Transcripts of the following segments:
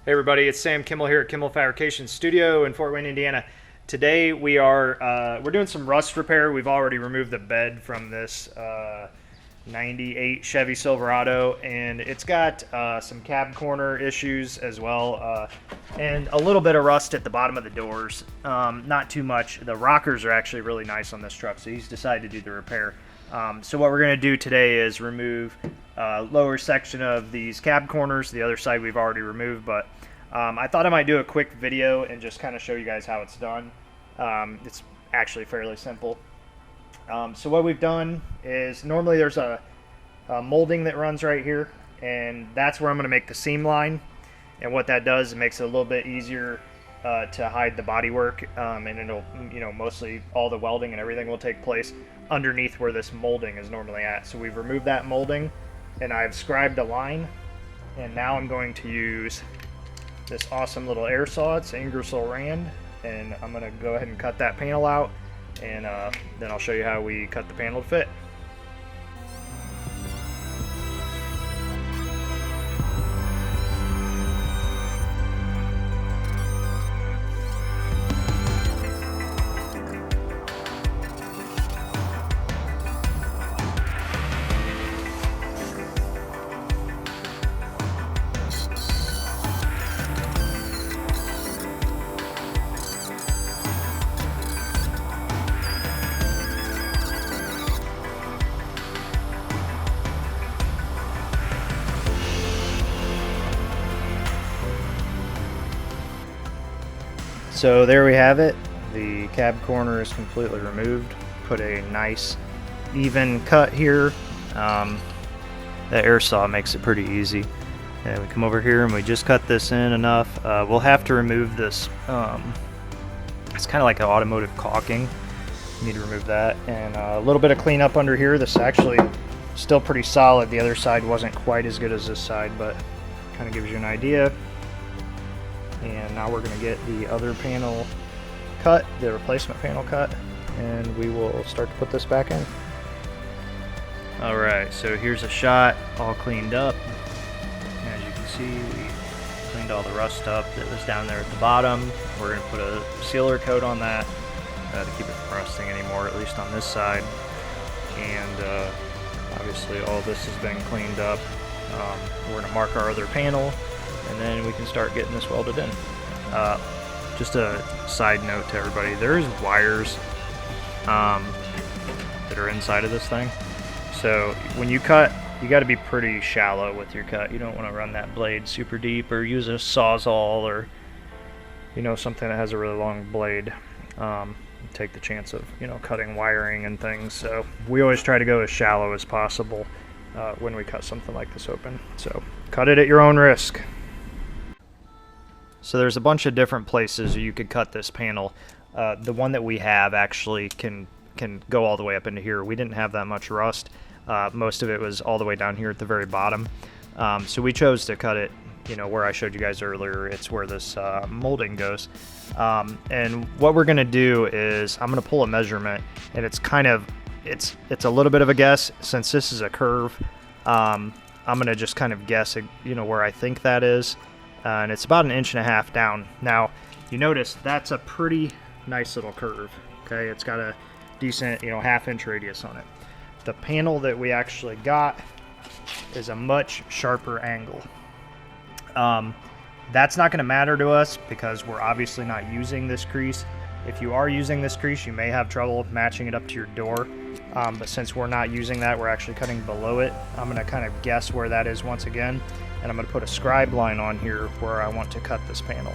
Hey everybody, it's Sam Kimmel here at Kimmel Fabrication Studio in Fort Wayne, Indiana. Today we're doing some rust repair. We've already removed the bed from this 98 Chevy Silverado, and it's got some cab corner issues as well, and a little bit of rust at the bottom of the doors. Not too much. The rockers are actually really nice on this truck, so he's decided to do the repair. So what we're going to do today is remove lower section of these cab corners. The other side we've already removed, but I thought I might do a quick video and just kind of show you guys how it's done. It's actually fairly simple. So what we've done is normally there's a molding that runs right here, and that's where I'm going to make the seam line. And what that does, it makes it a little bit easier to hide the bodywork, and it'll, mostly all the welding and everything will take place underneath where this molding is normally at. So we've removed that molding, and I've scribed a line, and now I'm going to use this awesome little air saw. It's Ingersoll Rand, and I'm going to go ahead and cut that panel out, and then I'll show you how we cut the panel to fit. So there we have it. The cab corner is completely removed. Put a nice even cut here. The air saw makes it pretty easy. And we come over here and we just cut this in enough. We'll have to remove this. It's kind of like an automotive caulking. Need to remove that. And a little bit of cleanup under here. This is actually still pretty solid. The other side wasn't quite as good as this side, but kind of gives you an idea. And now we're going to get the other panel cut, the replacement panel cut, and we will start to put this back in. Alright, so here's a shot all cleaned up. As you can see, we cleaned all the rust up that was down there at the bottom. We're going to put a sealer coat on that to keep it from rusting anymore, at least on this side. And obviously all this has been cleaned up. We're going to mark our other panel, and then we can start getting this welded in. Just a side note to everybody, there's wires that are inside of this thing. So when you cut, you got to be pretty shallow with your cut. You don't want to run that blade super deep, or use a sawzall, or something that has a really long blade. Take the chance of cutting wiring and things. So we always try to go as shallow as possible when we cut something like this open. So cut it at your own risk. So there's a bunch of different places you could cut this panel. The one that we have actually can go all the way up into here. We didn't have that much rust. Most of it was all the way down here at the very bottom. So we chose to cut it, where I showed you guys earlier. It's where this molding goes. And what we're gonna do is I'm gonna pull a measurement, and it's a little bit of a guess since this is a curve. I'm gonna just kind of guess, where I think that is. And it's about 1.5 inches down. Now, you notice that's a pretty nice little curve. Okay, it's got a decent, 1/2 inch radius on it. The panel that we actually got is a much sharper angle. That's not going to matter to us because we're obviously not using this crease. If you are using this crease, you may have trouble matching it up to your door. But since we're not using that, we're actually cutting below it. I'm going to kind of guess where that is once again. And I'm going to put a scribe line on here where I want to cut this panel.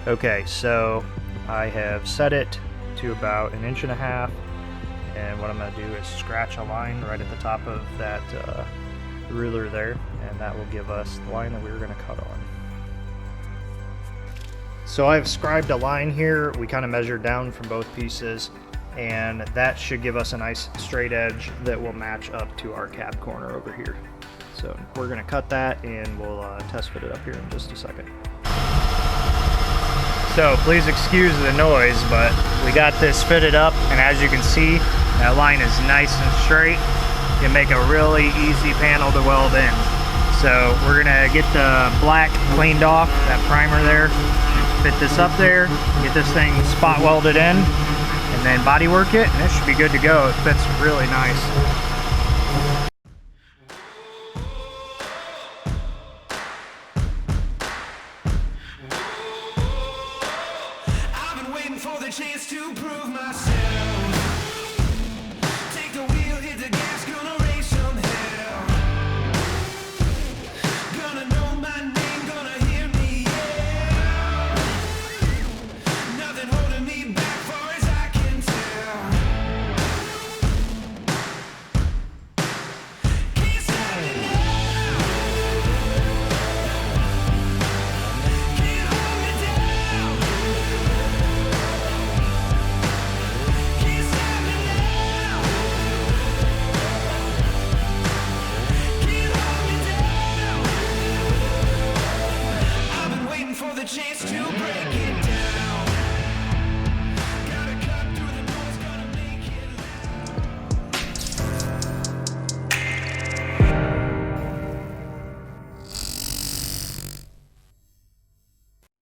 Okay, so I have set it to about 1.5 inches, and what I'm going to do is scratch a line right at the top of that ruler there, and that will give us the line that we were going to cut on. So I've scribed a line here. We kind of measured down from both pieces, and that should give us a nice straight edge that will match up to our cab corner over here. So we're going to cut that, and we'll test fit it up here in just a second. So please excuse the noise, but we got this fitted up, and as you can see, that line is nice and straight. You can make a really easy panel to weld in. So we're gonna get the black cleaned off, that primer there, fit this up there, get this thing spot welded in, and then body work it, and it should be good to go. It fits really nice.